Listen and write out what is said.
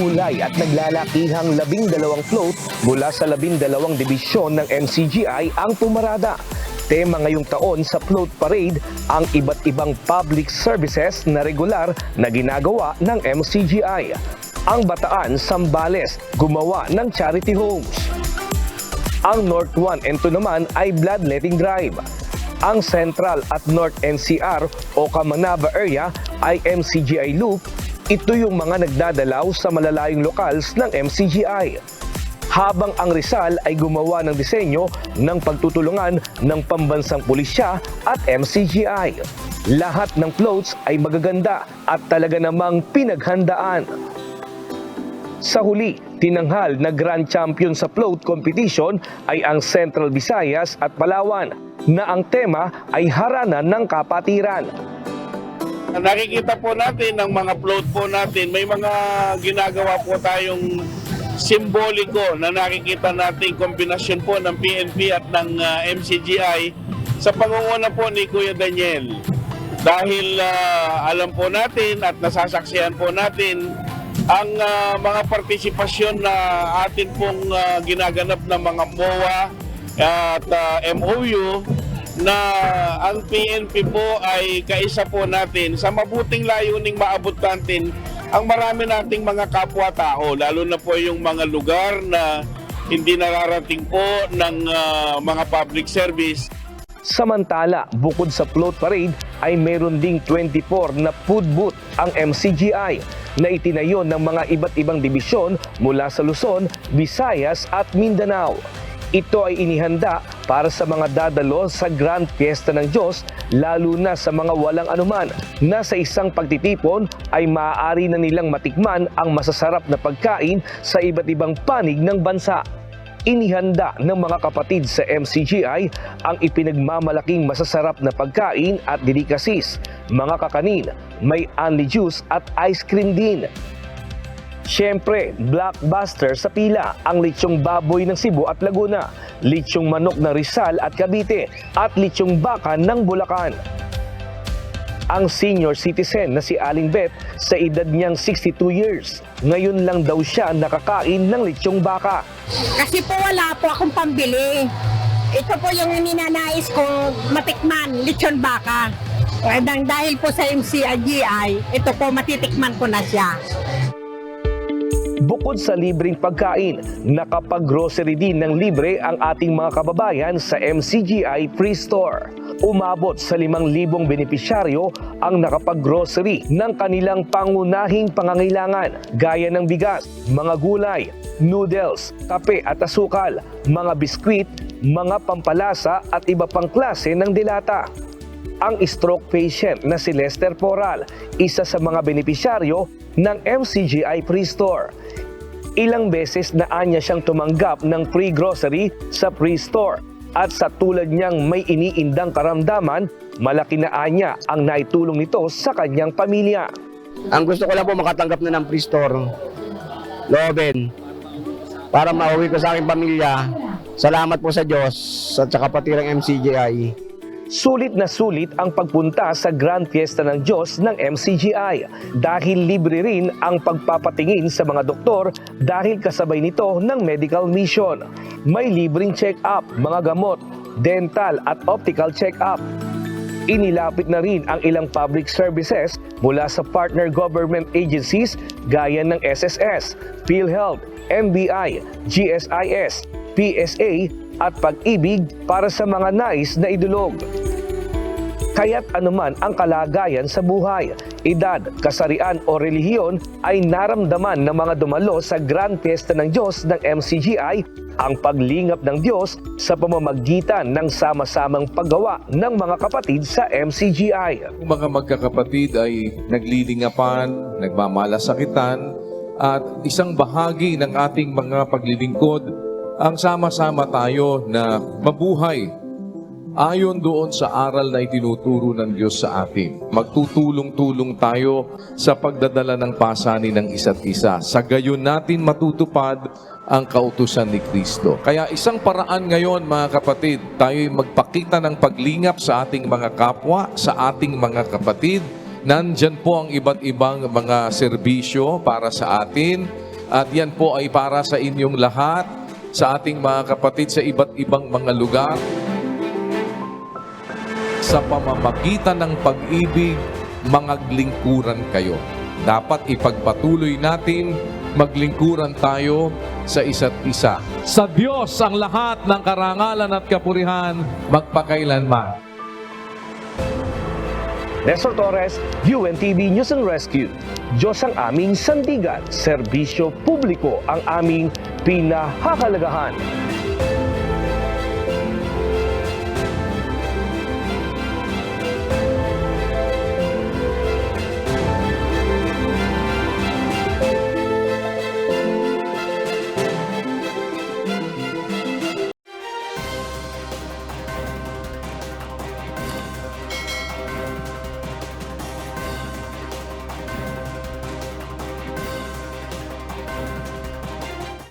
nagkukulay at naglalakihang 12 float mula sa 12 dibisyon ng MCGI ang pumarada. Tema ngayong taon sa float parade ang iba't ibang public services na regular na ginagawa ng MCGI. Ang Bataan, Zambales, gumawa ng charity homes. Ang North 1 and 2 naman ay bloodletting drive. Ang Central at North NCR o Kamanava area ay MCGI Loop. Ito yung mga nagdadalaw sa malalayong locals ng MCGI. Habang ang Rizal ay gumawa ng disenyo ng pagtutulungan ng pambansang pulisya at MCGI. Lahat ng floats ay magaganda at talaga namang pinaghandaan. Sa huli, tinanghal na Grand Champion sa float competition ay ang Central Visayas at Palawan na ang tema ay haranan ng kapatiran. Nakikita po natin ang mga float po natin, may mga ginagawa po tayong simboliko na nakikita natin kombinasyon po ng PNP at ng MCGI sa pangunguna po ni Kuya Daniel. Dahil alam po natin at nasasaksihan po natin ang mga partisipasyon na atin pong ginaganap ng mga MOA at MOU na ang PNP po ay kaisa po natin sa mabuting layuning maabot natin ang marami nating mga kapwa-tao, lalo na po yung mga lugar na hindi nararating po ng mga public service. Samantala, bukod sa float parade ay meron ding 24 na food booth ang MCGI na itinayo ng mga iba't ibang dibisyon mula sa Luzon, Visayas at Mindanao. Ito ay inihanda para sa mga dadalo sa Grand Fiesta ng Diyos, lalo na sa mga walang anuman na sa isang pagtitipon ay maaari na nilang matikman ang masasarap na pagkain sa iba't ibang panig ng bansa. Inihanda ng mga kapatid sa MCGI ang ipinagmamalaking masasarap na pagkain at delikasis. Mga kakanin, may only juice at ice cream din. Siyempre, blockbuster sa pila ang lechong baboy ng Cebu at Laguna, lechong manok ng Rizal at Cavite, at lechong baka ng Bulacan. Ang senior citizen na si Aling Beth sa edad niyang 62 years, ngayon lang daw siya nakakain ng lechong baka. Kasi po wala po akong pambili. Ito po yung ninanais ko matikman, lechon baka. Dahil po sa MCGI, ito po matitikman ko na siya. Bukod sa libreng pagkain, nakapag-grocery din ng libre ang ating mga kababayan sa MCGI Free Store. Umabot sa 5,000 benepisyaryo ang nakapag-grocery ng kanilang pangunahing pangangailangan gaya ng bigas, mga gulay, noodles, kape at asukal, mga biskwit, mga pampalasa at iba pang klase ng dilata. Ang stroke patient na si Lester Poral, isa sa mga benepisyaryo ng MCGI Free Store. Ilang beses na anya siyang tumanggap ng free grocery sa Free Store at sa tulad niyang may iniindang karamdaman, malaki na anya ang naitulong nito sa kanyang pamilya. Ang gusto ko lang po makatanggap na ng Free Store, loobin, para mauwi ko sa aking pamilya. Salamat po sa Diyos at sa kapatirang MCGI. Sulit na sulit ang pagpunta sa Grand Fiesta ng Diyos ng MCGI dahil libre rin ang pagpapatingin sa mga doktor dahil kasabay nito ng medical mission. May libreng check-up, mga gamot, dental at optical check-up. Inilapit na rin ang ilang public services mula sa partner government agencies gaya ng SSS, PhilHealth, NBI, GSIS, PSA at Pag-ibig para sa mga nais na idulog. Kaya't anuman ang kalagayan sa buhay, edad, kasarian o relihiyon ay naramdaman ng mga dumalo sa Grand Fiesta ng Diyos ng MCGI ang paglingap ng Diyos sa pamamagitan ng sama-samang paggawa ng mga kapatid sa MCGI. Ang mga magkakapatid ay naglilingapan, nagmamalasakitan at isang bahagi ng ating mga paglilingkod ang sama-sama tayo na mabuhay ayon doon sa aral na itinuturo ng Diyos sa atin. Magtutulong-tulong tayo sa pagdadala ng pasanin ng isa't isa. Sa gayon natin matutupad ang kautusan ni Kristo. Kaya isang paraan ngayon mga kapatid, tayo'y magpakita ng paglingap sa ating mga kapwa, sa ating mga kapatid. Nandyan po ang iba't ibang mga serbisyo para sa atin. At yan po ay para sa inyong lahat, sa ating mga kapatid sa iba't ibang mga lugar. Sa pamamagitan ng pag-ibig, maglingkuran kayo. Dapat ipagpatuloy natin, maglingkuran tayo sa isa't isa. Sa Diyos ang lahat ng karangalan at kapurihan magpakailanman. Nestor Torres, UNTV News and Rescue. Diyos ang aming sandigan, serbisyo publiko ang aming pinahahalagahan.